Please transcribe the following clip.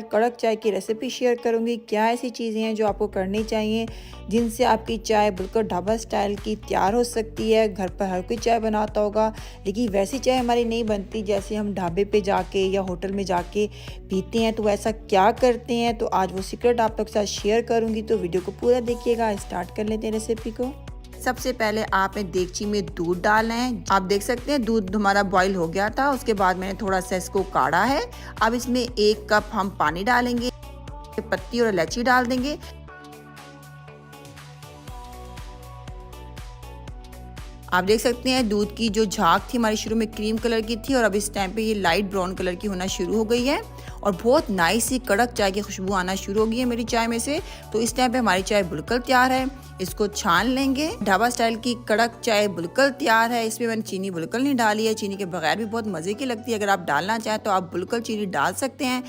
कड़क चाय की रेसिपी शेयर करूंगी। क्या ऐसी चीज़ें हैं जो आपको करनी चाहिए जिनसे आपकी चाय बिल्कुल ढाबा स्टाइल की तैयार हो सकती है। घर पर हर कोई चाय बनाता होगा, लेकिन वैसी चाय हमारी नहीं बनती जैसे हम ढाबे पे जाके या होटल में जाके पीते हैं। तो ऐसा क्या करते हैं, तो आज वो सीक्रेट आप लोग के साथ शेयर करूँगी। तो वीडियो को पूरा देखिएगा। स्टार्ट कर लेते हैं रेसिपी को। सबसे पहले आपने देगची में दूध डालना है। आप देख सकते हैं दूध हमारा बॉईल हो गया था। उसके बाद मैंने थोड़ा सा इसको काढ़ा है। अब इसमें 1 कप हम पानी डालेंगे, पत्ती और इलायची डाल देंगे। आप देख सकते हैं दूध की जो झाग थी हमारी शुरू में क्रीम कलर की थी और अब इस टाइम पे ये लाइट ब्राउन कलर की होना शुरू हो गई है और बहुत नाइस सी कड़क चाय की खुशबू आना शुरू हो गई है मेरी चाय में से। तो इस टाइम पे हमारी चाय बिल्कुल तैयार है। इसको छान लेंगे। ढाबा स्टाइल की कड़क चाय बिल्कुल तैयार है। इसमें मैंने चीनी बिल्कुल नहीं डाली है। चीनी के बगैर भी बहुत मज़े की लगती है। अगर आप डालना चाहें तो आप बिल्कुल चीनी डाल सकते हैं।